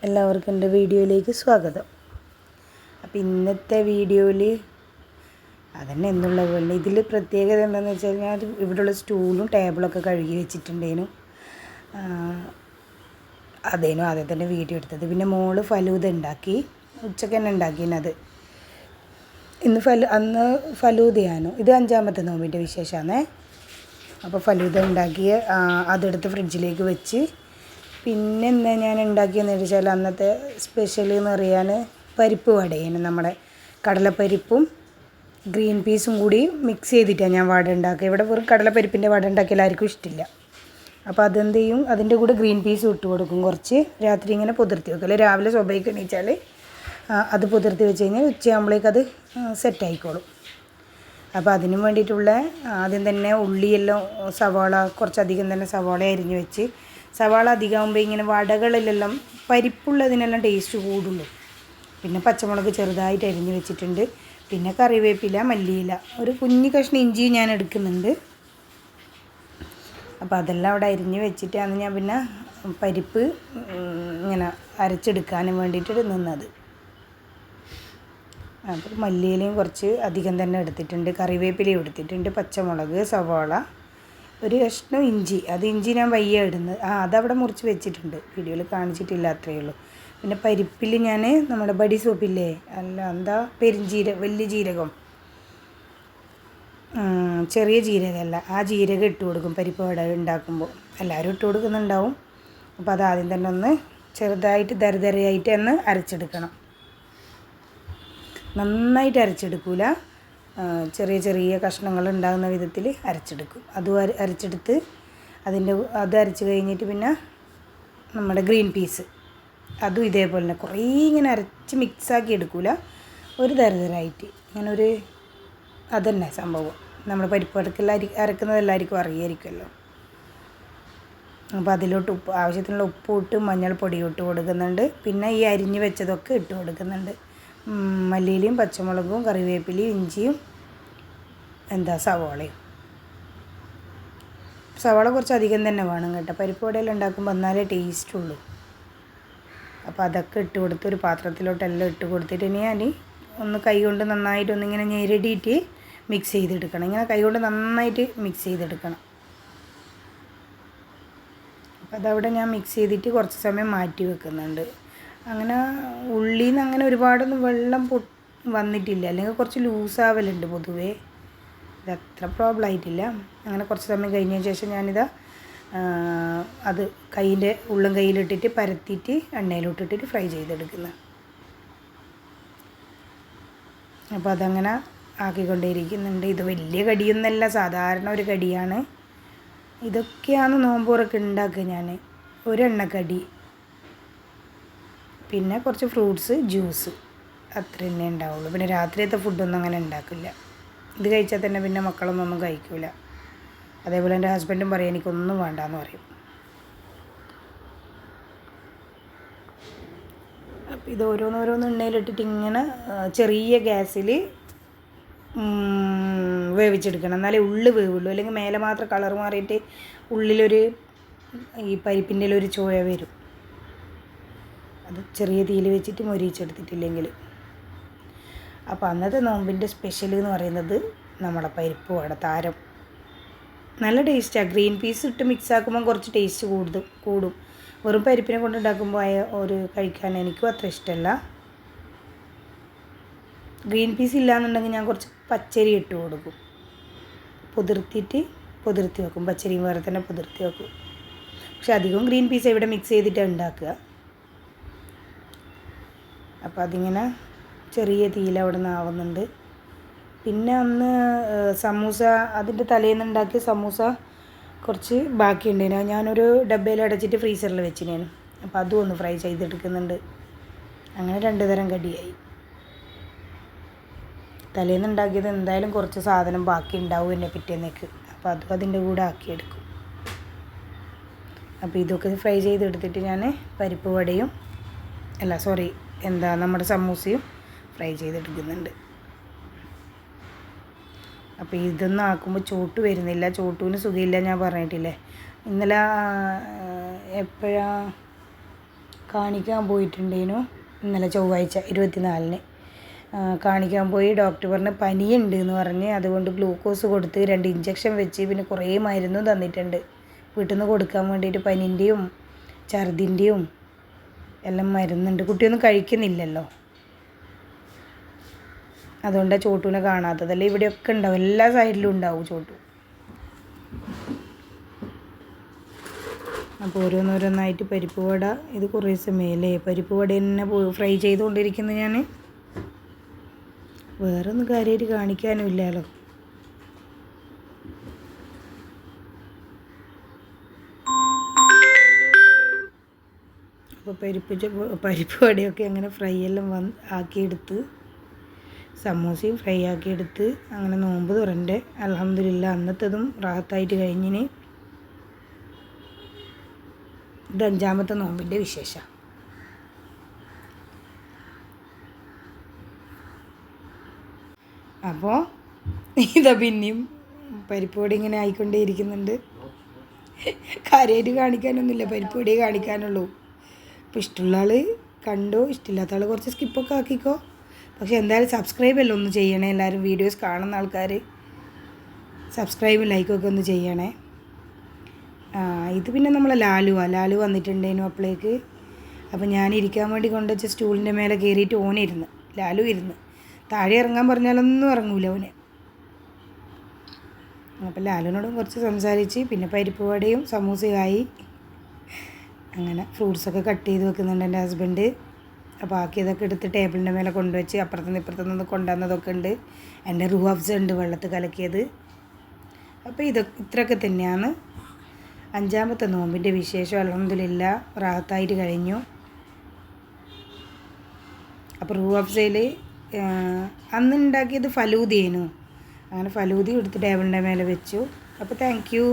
എല്ലാവർക്കും എൻ്റെ വീഡിയോയിലേക്ക് സ്വാഗതം. അപ്പോൾ ഇന്നത്തെ വീഡിയോയിൽ അതന്നെ എന്നുള്ള പോലെ ഇതിൽ പ്രത്യേകത എന്താണെന്ന് വെച്ച് കഴിഞ്ഞാൽ ഇവിടെയുള്ള സ്റ്റൂളും ടേബിളൊക്കെ കഴുകി വെച്ചിട്ടുണ്ടേനും അതേനും ആദ്യം തന്നെ വീഡിയോ എടുത്തത്. പിന്നെ മോള് ഫലൂദ ഉണ്ടാക്കി, ഉച്ചക്ക് തന്നെ ഉണ്ടാക്കിയത്. അന്ന് ഫലൂദയാണ്. ഇത് 5ാമത്തെ നോമ്പിൻ്റെ വിശേഷമാണ്. അപ്പോൾ ഫലൂദ ഉണ്ടാക്കി അതെടുത്ത് ഫ്രിഡ്ജിലേക്ക് വെച്ച്. പിന്നെ എന്താ ഞാൻ ഉണ്ടാക്കിയെന്ന് വെച്ചാൽ അന്നത്തെ സ്പെഷ്യൽ എന്ന് പറയാൻ പരിപ്പ് വടയാണ്. നമ്മുടെ കടലപ്പരിപ്പും ഗ്രീൻ പീസും കൂടി മിക്സ് ചെയ്തിട്ടാണ് ഞാൻ വട ഉണ്ടാക്കുക. ഇവിടെ വെറും കടലപ്പരിപ്പിൻ്റെ വട ഉണ്ടാക്കിയാൽ ആർക്കും ഇഷ്ടമില്ല. അപ്പോൾ അതെന്ത് ചെയ്യും, അതിൻ്റെ കൂടെ ഗ്രീൻ പീസ് ഇട്ട് കൊടുക്കും. കുറച്ച് രാത്രി ഇങ്ങനെ പുതിർത്തി വെക്കും. അല്ലെങ്കിൽ രാവിലെ സ്വഭാവിക്ക് എണീച്ചാൽ അത് പുതിർത്തി വെച്ച് കഴിഞ്ഞാൽ ഉച്ചയാകുമ്പോഴേക്ക് അത് സെറ്റായിക്കോളും. അപ്പോൾ അതിനും വേണ്ടിയിട്ടുള്ള ആദ്യം തന്നെ ഉള്ളിയെല്ലാം സവാള കുറച്ചധികം തന്നെ സവാള അരിഞ്ഞ് വെച്ച്, സവാള അധികമാകുമ്പോൾ ഇങ്ങനെ വടകളിലെല്ലാം പരിപ്പുള്ളതിനെല്ലാം ടേസ്റ്റ് കൂടുള്ളൂ. പിന്നെ പച്ചമുളക് ചെറുതായിട്ട് അരിഞ്ഞ് വെച്ചിട്ടുണ്ട്. പിന്നെ കറിവേപ്പില, മല്ലിയില, ഒരു കുഞ്ഞു കഷ്ണം ഇഞ്ചിയും ഞാൻ എടുക്കുന്നുണ്ട്. അപ്പോൾ അതെല്ലാം അവിടെ അരിഞ്ഞ് വെച്ചിട്ടാണ് ഞാൻ പിന്നെ പരിപ്പ് ഇങ്ങനെ അരച്ചെടുക്കാനും വേണ്ടിയിട്ട് നിന്നത്. അപ്പോൾ മല്ലിയിലയും കുറച്ച് അധികം തന്നെ എടുത്തിട്ടുണ്ട്, കറിവേപ്പിലയും എടുത്തിട്ടുണ്ട്, പച്ചമുളക്, സവാള, ഒരു കഷ്ണം ഇഞ്ചി. ഇഞ്ചി ഞാൻ വയ്യ ഇടുന്നത്. അതവിടെ മുറിച്ച് വെച്ചിട്ടുണ്ട്, വീഡിയോയിൽ കാണിച്ചിട്ടില്ല, അത്രയേ ഉള്ളൂ. പിന്നെ പരിപ്പിൽ ഞാൻ നമ്മുടെ ബഡി സോപ്പില്ലേ, വലിയ ജീരകം, ചെറിയ ജീരകമല്ല, ആ ജീരകം ഇട്ട് കൊടുക്കും പരിപ്പ് വട ഉണ്ടാക്കുമ്പോൾ. എല്ലാവരും ഇട്ട് കൊടുക്കുന്നുണ്ടാവും. അപ്പോൾ അതാദ്യം തന്നെ ഒന്ന് ചെറുതായിട്ട് ദരദരയായിട്ട് ഒന്ന് അരച്ചെടുക്കണം. നന്നായിട്ട് അരച്ചെടുക്കില്ല, ചെറിയ ചെറിയ കഷ്ണങ്ങൾ ഉണ്ടാകുന്ന വിധത്തിൽ അരച്ചെടുക്കും. അരച്ചെടുത്ത് അത് അരച്ച് കഴിഞ്ഞിട്ട് പിന്നെ നമ്മുടെ ഗ്രീൻ പീസ് അതും ഇതേപോലെ തന്നെ കുറേ ഇങ്ങനെ അരച്ച് മിക്സാക്കി എടുക്കില്ല, ഒരു ദരദരായിട്ട് ഇങ്ങനെ ഒരു അതന്നെ സംഭവം. നമ്മൾ പരിപ്പ് അരക്കുന്നത് എല്ലാവർക്കും അറിയായിരിക്കുമല്ലോ. അപ്പോൾ അതിലോട്ട് ആവശ്യത്തിനുള്ള ഉപ്പ് ഇട്ട് മഞ്ഞൾപ്പൊടി ഇട്ട് കൊടുക്കുന്നുണ്ട്. പിന്നെ ഈ അരിഞ്ഞ് വെച്ചതൊക്കെ ഇട്ട് കൊടുക്കുന്നുണ്ട്. മല്ലിയിലയും പച്ചമുളകും കറിവേപ്പിലയും ഇഞ്ചിയും സവാളയും. സവാള കുറച്ച് അധികം തന്നെ വേണം കേട്ടോ, പരിപ്പ് വടയെല്ലാം ഉണ്ടാക്കുമ്പോൾ എന്നാലേ ടേസ്റ്റുള്ളൂ. അപ്പോൾ അതൊക്കെ ഇട്ട് കൊടുത്ത് ഒരു പാത്രത്തിലോട്ടെല്ലാം ഇട്ട് കൊടുത്തിട്ട് ഞാൻ ഒന്ന് കൈ കൊണ്ട് നന്നായിട്ടൊന്നിങ്ങനെ ഞെരടിയിട്ട് മിക്സ് ചെയ്തെടുക്കണം. ഇങ്ങനെ കൈ കൊണ്ട് നന്നായിട്ട് മിക്സ് ചെയ്തെടുക്കണം. അപ്പോൾ അതവിടെ ഞാൻ മിക്സ് ചെയ്തിട്ട് കുറച്ച് സമയം മാറ്റി വെക്കുന്നുണ്ട്. അങ്ങനെ ഉള്ളിയിൽ നിന്ന് അങ്ങനെ ഒരുപാടൊന്നും വെള്ളം വന്നിട്ടില്ല, അല്ലെങ്കിൽ കുറച്ച് ലൂസാവലുണ്ട് പൊതുവേ. ഇതത്ര പ്രോബ്ലം ആയിട്ടില്ല. അങ്ങനെ കുറച്ച് സമയം കഴിഞ്ഞതിന് ശേഷം ഞാനിത് അത് ഉള്ളും കയ്യിലിട്ടിട്ട് പരത്തിയിട്ട് എണ്ണയിലോട്ടിട്ടിട്ട് ഫ്രൈ ചെയ്തെടുക്കുന്നത്. അപ്പോൾ അതങ്ങനെ ആക്കിക്കൊണ്ടേയിരിക്കുന്നുണ്ട്. ഇത് വലിയ കടിയൊന്നുമല്ല, സാധാരണ ഒരു കടിയാണ്. ഇതൊക്കെയാണ് നോമ്പുറൊക്കെ ഉണ്ടാക്കുക ഞാൻ. ഒരു എണ്ണക്കടി, പിന്നെ കുറച്ച് ഫ്രൂട്ട്സ്, ജ്യൂസ്, അത്ര തന്നെ ഉണ്ടാവുള്ളൂ. പിന്നെ രാത്രിയത്തെ ഫുഡൊന്നും അങ്ങനെ ഉണ്ടാക്കില്ല. ഇത് കഴിച്ചാൽ തന്നെ പിന്നെ മക്കളൊന്നും കഴിക്കില്ല. അതേപോലെ എൻ്റെ ഹസ്ബൻഡും പറയും എനിക്കൊന്നും വേണ്ടാന്ന് പറയും. അപ്പോൾ ഇത് ഓരോന്നോരോന്ന് എണ്ണയിലിട്ടിട്ട് ഇങ്ങനെ ചെറിയ ഗ്യാസിൽ വേവിച്ചെടുക്കണം, എന്നാലേ ഉള്ളു വേവുള്ളൂ. അല്ലെങ്കിൽ മേലെ മാത്രം കളർ മാറിയിട്ട് ഉള്ളിലൊരു ഈ പരിപ്പിൻ്റെ ഒരു ചുവ വരും. അത് ചെറിയ തീയിൽ വെച്ചിട്ട് മൊരിച്ചെടുത്തിട്ടില്ലെങ്കിൽ. അപ്പോൾ അന്നത്തെ നോമ്പിൻ്റെ സ്പെഷ്യൽ എന്ന് പറയുന്നത് നമ്മളെ പരിപ്പ് വട താരം. നല്ല ടേസ്റ്റാണ്. ഗ്രീൻ പീസ് ഇട്ട് മിക്സ് ആക്കുമ്പോൾ കുറച്ച് ടേസ്റ്റ് കൂടും. വെറും പരിപ്പിനെ കൊണ്ട് ഉണ്ടാക്കുമ്പോൾ ഒരു കഴിക്കാൻ എനിക്കും അത്ര ഇഷ്ടമല്ല. ഗ്രീൻ പീസ് ഇല്ലയെന്നുണ്ടെങ്കിൽ ഞാൻ കുറച്ച് പച്ചരി ഇട്ട് കൊടുക്കും, പുതിർത്തി വെക്കും. പച്ചരിയും വേറെ തന്നെ പുതിർത്തി വെക്കും. പക്ഷെ അധികം ഗ്രീൻ പീസ് ഇവിടെ മിക്സ് ചെയ്തിട്ടാണ് ഉണ്ടാക്കുക. അപ്പോൾ അതിങ്ങനെ ചെറിയ തീയിൽ അവിടെ നിന്ന് ആവുന്നുണ്ട്. പിന്നെ അന്ന് സമൂസ, അതിൻ്റെ തലേന്ന് ഉണ്ടാക്കിയ സമൂസ കുറച്ച് ബാക്കിയുണ്ടേനു. ഞാനൊരു ഡബ്ബയിൽ അടച്ചിട്ട് ഫ്രീസറിൽ വെച്ചിനേനു. അപ്പോൾ അതും ഒന്ന് ഫ്രൈ ചെയ്തെടുക്കുന്നുണ്ട്. അങ്ങനെ 2 തരം കടിയായി. തലേന്ന് ഉണ്ടാക്കിയത് എന്തായാലും കുറച്ച് സാധനം ബാക്കി ഉണ്ടാവും എന്നെ പിറ്റേന്നേക്ക്. അപ്പോൾ അതും അതിൻ്റെ കൂടെ ആക്കിയെടുക്കും. അപ്പോൾ ഇതൊക്കെ ഫ്രൈ ചെയ്തെടുത്തിട്ട് ഞാൻ പരിപ്പ് വടയും നമ്മുടെ സമൂസയും ഫ്രൈ ചെയ്തെടുക്കുന്നുണ്ട്. അപ്പോൾ ഇതൊന്നും ആക്കുമ്പോൾ ചോട്ട് വരുന്നില്ല. ചോട്ടുവിന് സുഖമില്ല, ഞാൻ പറഞ്ഞിട്ടില്ലേ. ഇന്നലെ കാണിക്കാൻ പോയിട്ടുണ്ടേനു ഇന്നലെ ചൊവ്വാഴ്ച 24-ന് കാണിക്കാൻ പോയി. ഡോക്ടർ പറഞ്ഞ് പനിയുണ്ട് എന്ന് പറഞ്ഞ് അതുകൊണ്ട് ഗ്ലൂക്കോസ് കൊടുത്ത് 2 ഇഞ്ചക്ഷൻ വെച്ച് പിന്നെ കുറേ മരുന്നും തന്നിട്ടുണ്ട് വീട്ടിൽ നിന്ന് കൊടുക്കാൻ വേണ്ടിയിട്ട്. പനിൻ്റെയും ഛർദിൻ്റെയും എല്ലാം മരുന്നുണ്ട്. കുട്ടിയൊന്നും കഴിക്കുന്നില്ലല്ലോ, അതുകൊണ്ടാണ് ചോട്ടൂനെ കാണാത്തത്. അല്ലേ ഇവിടെയൊക്കെ ഉണ്ടാവും, എല്ലാ സൈഡിലും ഉണ്ടാവും ചോട്ടു. അപ്പോൾ ഓരോന്നോരോന്നായിട്ട് പരിപ്പ് വട, ഇത് കുറേ സമയമല്ലേ പരിപ്പ് വട തന്നെ ഫ്രൈ ചെയ്തുകൊണ്ടിരിക്കുന്നത് ഞാൻ. വേറൊന്നും കാര്യമായിട്ട് കാണിക്കാനും ഇല്ലല്ലോ. അപ്പോൾ പരിപ്പ് വടയൊക്കെ അങ്ങനെ ഫ്രൈ എല്ലാം ആക്കിയെടുത്ത്, സമൂസയും ഫ്രൈ ആക്കിയെടുത്ത്, അങ്ങനെ നോമ്പ് തുറൻ്റെ അൽഹംദുലില്ലാ അന്നത്തതും റാഹത്തായിട്ട് കഴിഞ്ഞിന്. ഇത് 5-ാമത്തെ നോമ്പിൻ്റെ വിശേഷം. അപ്പോൾ ഇതാ പിന്നെയും പരിപ്പ് വട ഇങ്ങനെ ആയിക്കൊണ്ടേ ഇരിക്കുന്നുണ്ട്. കാര്യമായിട്ട് കാണിക്കാനൊന്നുമില്ല, പരിപ്പ് വടയെ കാണിക്കാനുള്ളൂ. അപ്പോൾ ഇഷ്ടമുള്ള ആൾ കണ്ടോ, ഇഷ്ടമില്ലാത്ത ആൾ കുറച്ച് സ്കിപ്പൊക്കെ ആക്കിക്കോ. പക്ഷെ എന്തായാലും സബ്സ്ക്രൈബ് എല്ലാം ഒന്ന് ചെയ്യണേ. എല്ലാവരും വീഡിയോസ് കാണുന്ന ആൾക്കാർ സബ്സ്ക്രൈബും ലൈക്കൊക്കെ ഒന്ന് ചെയ്യണേ. ഇത് പിന്നെ നമ്മളെ ലാലു വന്നിട്ടുണ്ടേനു അപ്പോഴേക്ക്. അപ്പോൾ ഞാൻ ഇരിക്കാൻ വേണ്ടി കൊണ്ടുവച്ച സ്റ്റൂളിൻ്റെ മേലെ കയറിയിട്ട് ഓനിരുന്ന്, ലാലു ഇരുന്ന്. താഴെ ഇറങ്ങാൻ പറഞ്ഞാലൊന്നും ഇറങ്ങൂല ഓന്. അപ്പോൾ ലാലുവിനോടും കുറച്ച് സംസാരിച്ച് പിന്നെ പരിപ്പ് വടയും സമൂസയായി. അങ്ങനെ ഫ്രൂട്ട്സൊക്കെ കട്ട് ചെയ്ത് വെക്കുന്നുണ്ട് എൻ്റെ ഹസ്ബൻഡ്. അപ്പോൾ ബാക്കിയതൊക്കെ എടുത്ത് ടേബിളിൻ്റെ മേലെ കൊണ്ടുവച്ച് അപ്പുറത്തുനിന്ന് ഇപ്പുറത്തുനിന്ന് കൊണ്ടുവന്നതൊക്കെ ഉണ്ട്. എൻ്റെ റൂഹ് അഫ്സ ഉണ്ട് വെള്ളത്തിൽ കലക്കിയത്. അപ്പോൾ ഇത്രയൊക്കെ തന്നെയാണ് 5-ാമത്തെ നോമ്പിൻ്റെ വിശേഷം. അൽഹംദുലില്ലാ റാഹത്തായിട്ട് കഴിഞ്ഞു. അപ്പോൾ റൂഹ് അഫ്സയിൽ അന്ന് ഉണ്ടാക്കിയത് ഫലൂദയേനു. അങ്ങനെ ഫലൂദ എടുത്ത് ടേബിളിൻ്റെ മേലെ വെച്ചു. അപ്പോൾ താങ്ക് യു.